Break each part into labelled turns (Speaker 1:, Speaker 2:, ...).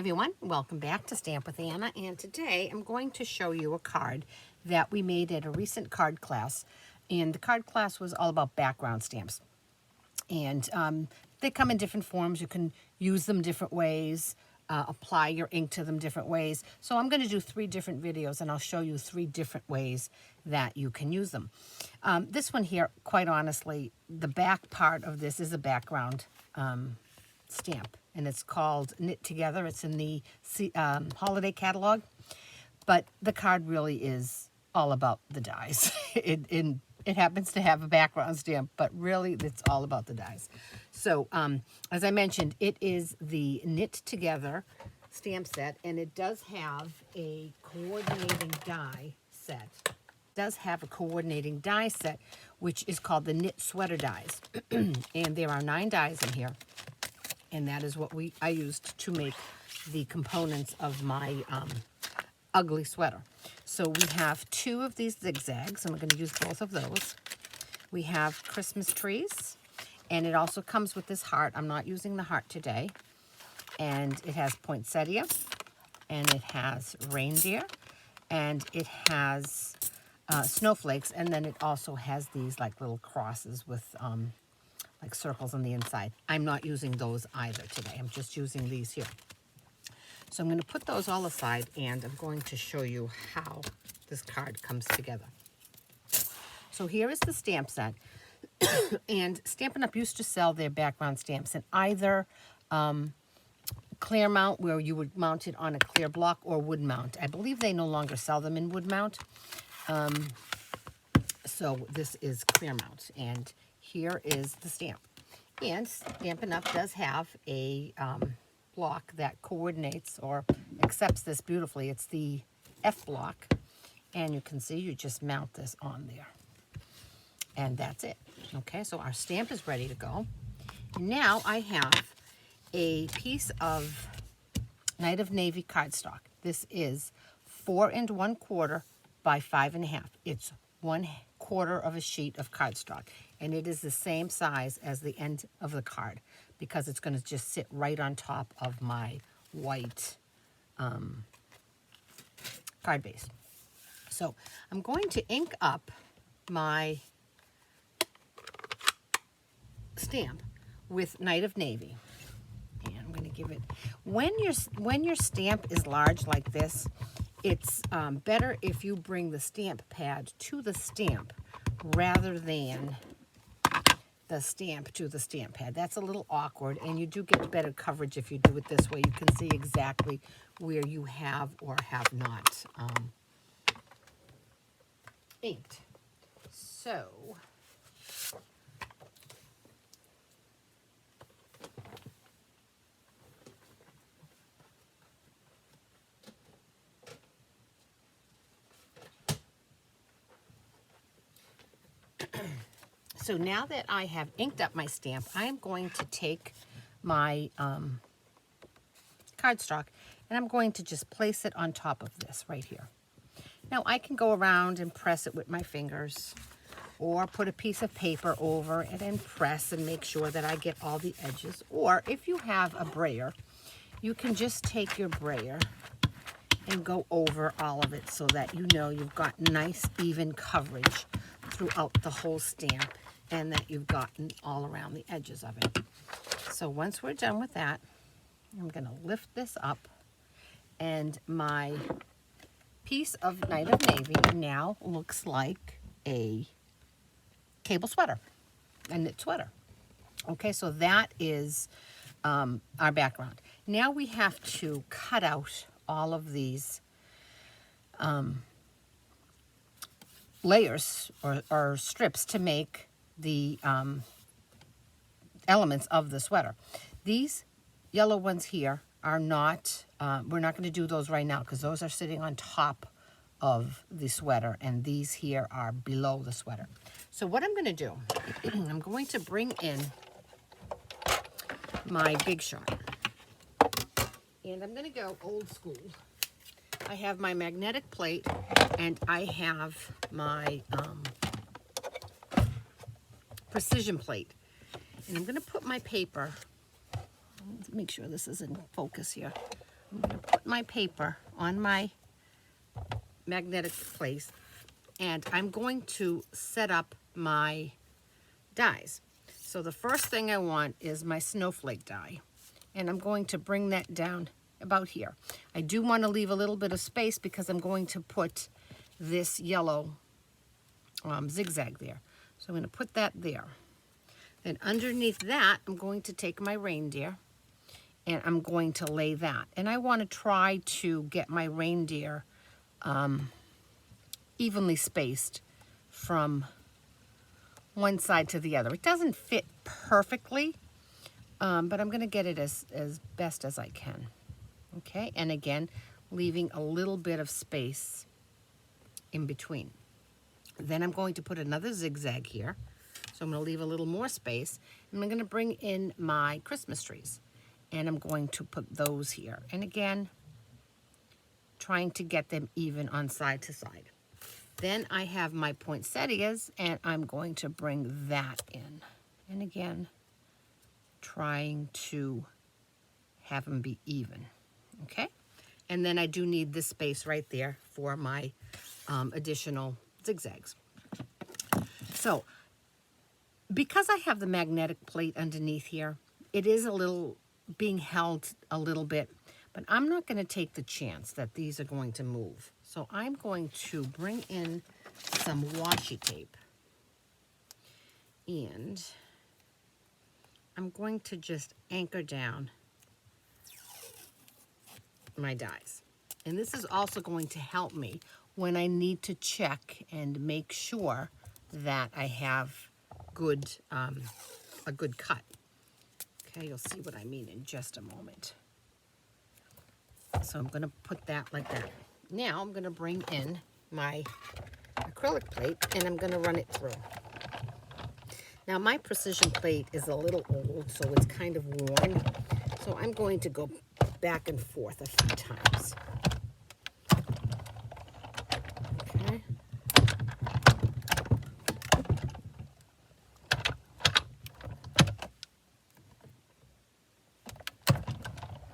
Speaker 1: everyone, welcome back to Stamp with Anna, and today I'm going to show you a card that we made at a recent card class, and the card class was all about background stamps, and they come in different forms. You can use them different ways, apply your ink to them different ways. So I'm going to do 3 different videos, and I'll show you 3 different ways that you can use them. This one here, quite honestly, the back part of this is a background stamp, and it's called Knit Together. It's in the holiday catalog, but the card really is all about the dies. It happens to have a background stamp, but really it's all about the dies. So as I mentioned, it is the Knit Together stamp set, and it does have a coordinating die set. It does have a coordinating die set, which is called the Knit Sweater dies. And there are 9 dies in here. And that is what I used to make the components of my ugly sweater. So we have 2 of these zigzags, and we're going to use both of those. We have Christmas trees, and it also comes with this heart. I'm not using the heart today. And it has poinsettia, and it has reindeer, and it has snowflakes, and then it also has these like little crosses with like circles on the inside. I'm not using those either today. I'm just using these here. So I'm going to put those all aside, and I'm going to show you how this card comes together. So here is the stamp set. And Stampin' Up! Used to sell their background stamps in either clear mount, where you would mount it on a clear block, or wood mount. I believe they no longer sell them in wood mount. So this is clear mount, and here is the stamp. And Stampin' Up! Does have a block that coordinates or accepts this beautifully. It's the F block, and you can see you just mount this on there. And that's it. Okay, so our stamp is ready to go. Now I have a piece of Night of Navy cardstock. This is 4 1/4 by 5 1/2. It's 1/4 of a sheet of cardstock, and it is the same size as the end of the card because it's going to just sit right on top of my white card base. So I'm going to ink up my stamp with Night of Navy, and I'm going to give it, when your stamp is large like this, it's better if you bring the stamp pad to the stamp rather than the stamp to the stamp pad. That's a little awkward, and you do get better coverage if you do it this way. You can see exactly where you have or have not inked. So So now that I have inked up my stamp, I am going to take my cardstock, and I'm going to just place it on top of this right here. Now I can go around and press it with my fingers, or put a piece of paper over it and press and make sure that I get all the edges. Or if you have a brayer, you can just take your brayer and go over all of it so that you know you've got nice even coverage throughout the whole stamp, and that you've gotten all around the edges of it. So once we're done with that, I'm going to lift this up, and my piece of Night of Navy now looks like a cable sweater, a knit sweater. Okay, so that is our background. Now we have to cut out all of these layers or strips to make the elements of the sweater. These yellow ones here are not, we're not going to do those right now because those are sitting on top of the sweater, and these here are below the sweater. So what I'm going to do, I'm going to bring in my Big Shot, and I'm going to go old school. I have my magnetic plate, and I have my precision plate. And I'm going to put my paper, let's make sure this is in focus here, I'm going to put my paper on my magnetic plate, and I'm going to set up my dies. So the first thing I want is my snowflake die, and I'm going to bring that down about here. I do want to leave a little bit of space because I'm going to put this yellow zigzag there. So I'm going to put that there. Then underneath that, I'm going to take my reindeer and I'm going to lay that. And I want to try to get my reindeer evenly spaced from one side to the other. It doesn't fit perfectly, but I'm going to get it as best as I can. Okay, and again, leaving a little bit of space in between. Then I'm going to put another zigzag here. So I'm going to leave a little more space. And I'm going to bring in my Christmas trees. And I'm going to put those here. And again, trying to get them even on side to side. Then I have my poinsettias, and I'm going to bring that in. And again, trying to have them be even. Okay? And then I do need this space right there for my additional zigzags. So, because I have the magnetic plate underneath here, it is a little being held a little bit, but I'm not going to take the chance that these are going to move. So I'm going to bring in some washi tape, and I'm going to just anchor down my dies. And this is also going to help me when I need to check and make sure that I have good a good cut. Okay, you'll see what I mean in just a moment. So I'm going to put that like that. Now I'm going to bring in my acrylic plate and I'm going to run it through. Now my precision plate is a little old, so it's kind of worn. So I'm going to go back and forth a few times. Okay.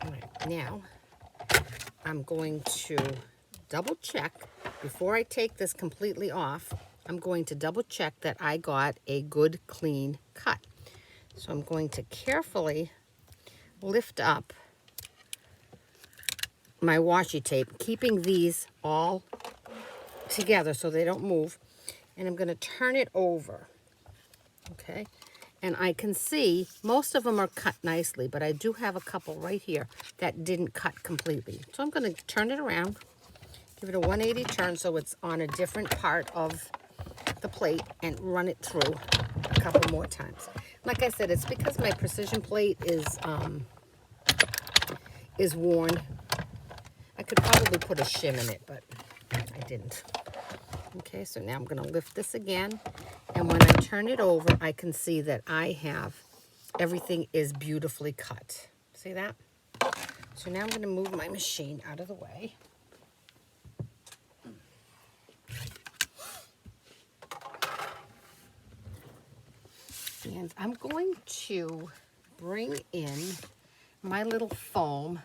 Speaker 1: All right, now I'm going to double check before I take this completely off. I'm going to double check that I got a good clean cut. So I'm going to carefully lift up my washi tape, keeping these all together so they don't move. And I'm going to turn it over. Okay. And I can see most of them are cut nicely, but I do have a couple right here that didn't cut completely. So I'm going to turn it around, give it a 180 turn so it's on a different part of the plate, and run it through a couple more times. Like I said, it's because my precision plate is worn. I could probably put a shim in it, but I didn't. Okay, so now I'm going to lift this again, and when I turn it over, I can see that I have everything is beautifully cut. See that? So now I'm going to move my machine out of the way. And I'm going to bring in my little foam.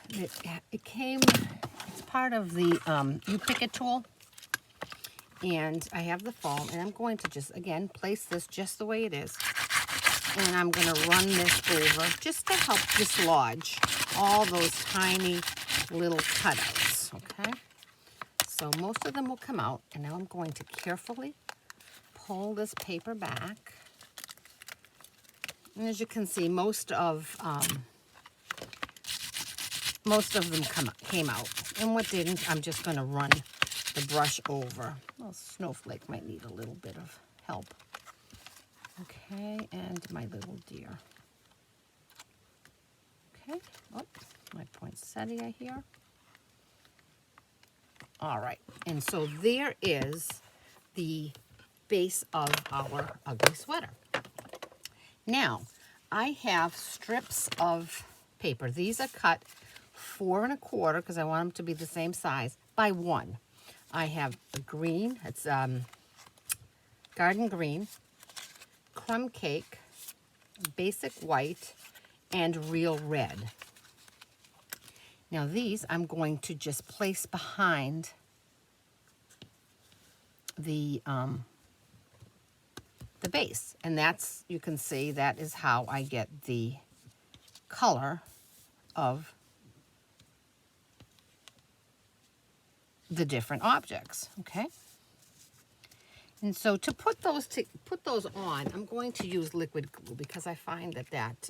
Speaker 1: It's part of the You Pick It tool. And I have the foam, and I'm going to just, again, place this just the way it is. And I'm going to run this over just to help dislodge all those tiny little cutouts, okay? So most of them will come out, and now I'm going to carefully pull this paper back. And as you can see, most of them came out. And what didn't, I'm just going to run the brush over. Well, snowflake might need a little bit of help. Okay, and my little deer. Okay, oh, my poinsettia here. All right, and so there is the base of our ugly sweater. Now, I have strips of paper. These are cut 4 1/4 because I want them to be the same size by 1. I have a green, it's garden green, crumb cake, basic white, and real red. Now these I'm going to just place behind the base. And that's, you can see, that is how I get the color of the different objects, okay? And so to put those on, I'm going to use liquid glue because I find that that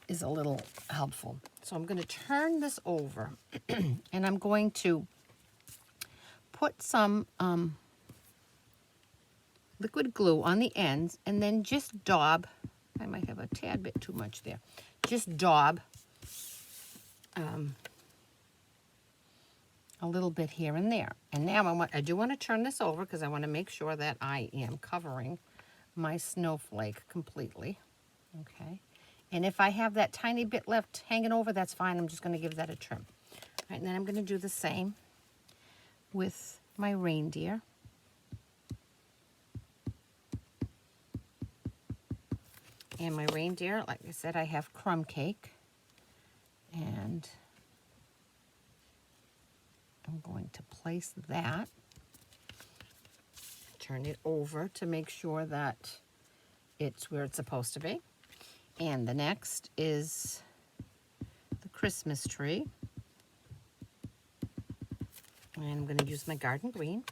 Speaker 1: is a little helpful. So I'm going to turn this over and I'm going to put some liquid glue on the ends and then just daub. I might have a tad bit too much there. Just daub a little bit here and there. And now I do want to turn this over because I want to make sure that I am covering my snowflake completely. Okay. And if I have that tiny bit left hanging over, that's fine. I'm just going to give that a trim. All right, and then I'm going to do the same with my reindeer. And my reindeer, like I said, I have crumb cake. And I'm going to place that. Turn it over to make sure that it's where it's supposed to be. And the next is the Christmas tree. And I'm going to use my garden green.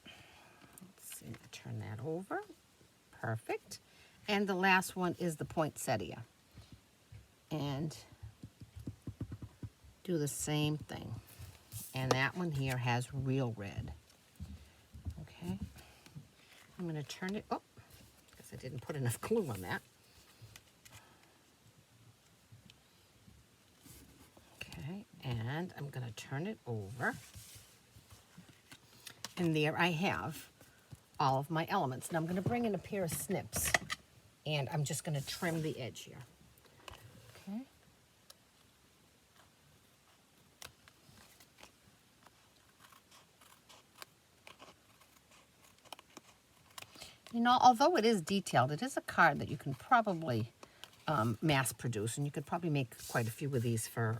Speaker 1: Let's see, turn that over. Perfect. And the last one is the poinsettia. And do the same thing. And that one here has real red. Okay. I'm going to turn it, oh, because I didn't put enough glue on that. Okay, and I'm going to turn it over. And there I have all of my elements. Now I'm going to bring in a pair of snips and I'm just going to trim the edge here. Okay. You know, although it is detailed, it is a card that you can probably mass produce, and you could probably make quite a few of these for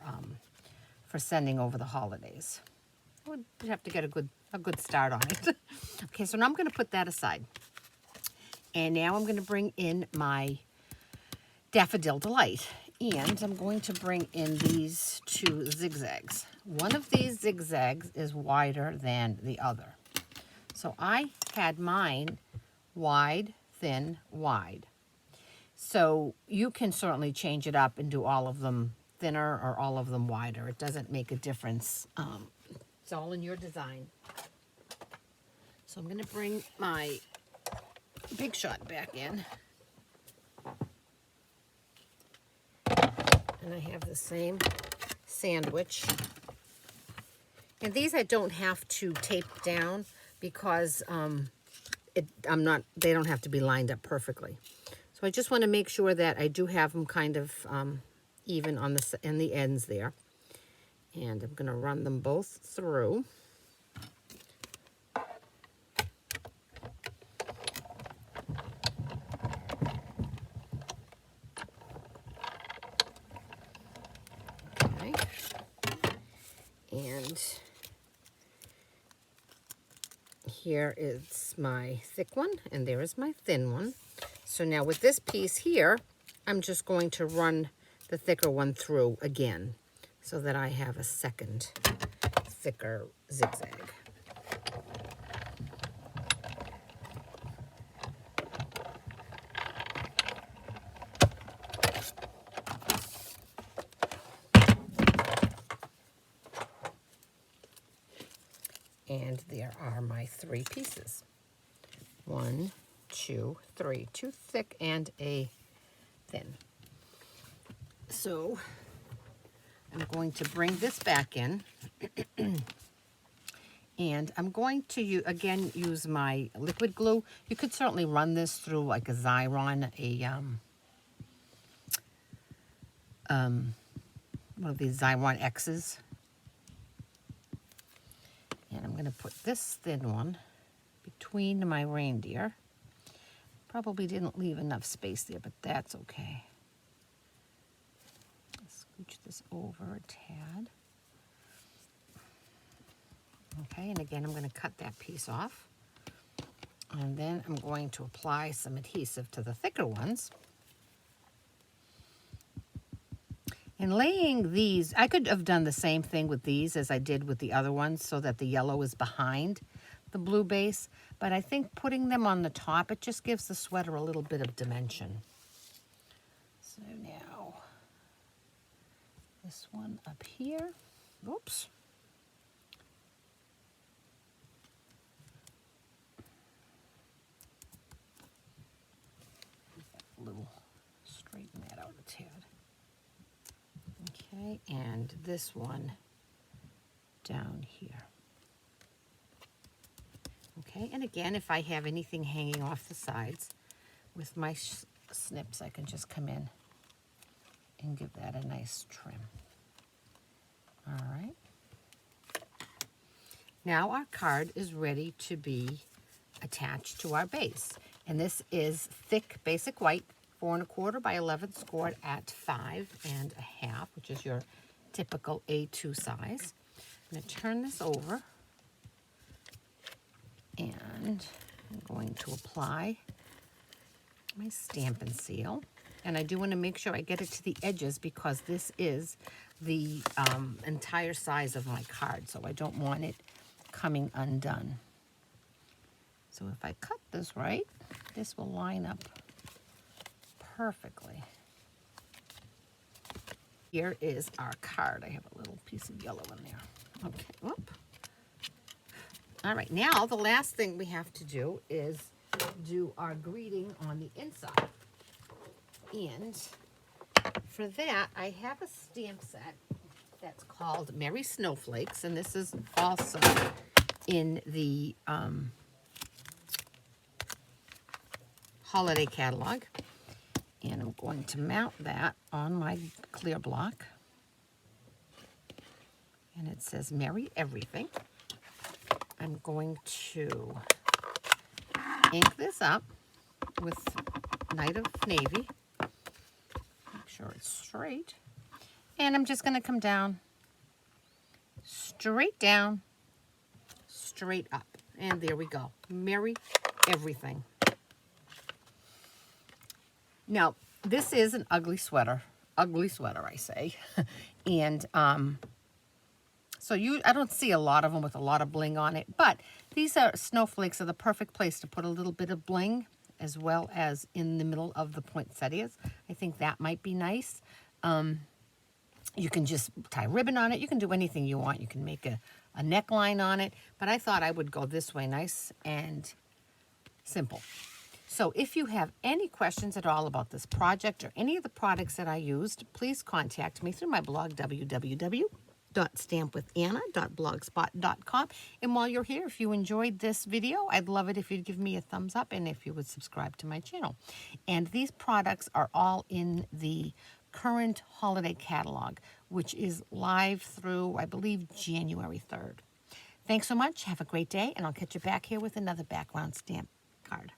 Speaker 1: sending over the holidays. I would have to get a good start on it. Okay, so now I'm going to put that aside. And now I'm going to bring in my Daffodil Delight. And I'm going to bring in these two zigzags. One of these zigzags is wider than the other. So I had mine wide, thin, wide. So you can certainly change it up and do all of them thinner or all of them wider. It doesn't make a difference. It's all in your design. So I'm going to bring my Big Shot back in. And I have the same sandwich. And these I don't have to tape down because they don't have to be lined up perfectly. So I just want to make sure that I do have them kind of even on the ends there. And I'm going to run them both through. Okay. And here is my thick one, and there is my thin one. So now with this piece here, I'm just going to run the thicker one through again so that I have a second thicker zigzag. And there are my three pieces. 1, 2, 3. 2 thick and a thin. So I'm going to bring this back in. And I'm going to, again, use my liquid glue. You could certainly run this through like a Xyron, one of these Xyron X's. And I'm going to put this thin one between my reindeer. Probably didn't leave enough space there, but that's okay. this over a tad. Okay, and again, I'm going to cut that piece off. And then I'm going to apply some adhesive to the thicker ones. And laying these, I could have done the same thing with these as I did with the other ones so that the yellow is behind the blue base. But I think putting them on the top, it just gives the sweater a little bit of dimension. So now, this one up here. Oops. A little, straighten that out a tad. Okay, and this one down here. Okay, and again, if I have anything hanging off the sides with my snips, I can just come in and give that a nice trim. All right. Now our card is ready to be attached to our base. And this is thick basic white, 4 1/4 by 11 scored at 5 1/2, which is your typical A2 size. I'm going to turn this over, and I'm going to apply my Stampin' Seal. And I do want to make sure I get it to the edges because this is the entire size of my card, so I don't want it coming undone. So if I cut this right, this will line up perfectly. Here is our card. I have a little piece of yellow in there. Okay, whoop. All right, now the last thing we have to do is do our greeting on the inside. And for that, I have a stamp set that's called Merry Snowflakes, and this is also in the holiday catalog. And I'm going to mount that on my clear block. And it says Merry Everything. I'm going to ink this up with Night of Navy. Make sure it's straight. And I'm just going to come down, straight up. And there we go. Merry Everything. Now, this is an ugly sweater, I say. And so I don't see a lot of them with a lot of bling on it, but these snowflakes are the perfect place to put a little bit of bling as well as in the middle of the poinsettias. I think that might be nice. You can just tie ribbon on it. You can do anything you want. You can make a neckline on it, but I thought I would go this way, nice and simple. So if you have any questions at all about this project or any of the products that I used, please contact me through my blog, www.stampwithanna.blogspot.com. And while you're here, if you enjoyed this video, I'd love it if you'd give me a thumbs up and if you would subscribe to my channel. And these products are all in the current holiday catalog, which is live through, I believe, January 3rd. Thanks so much. Have a great day, and I'll catch you back here with another background stamp card.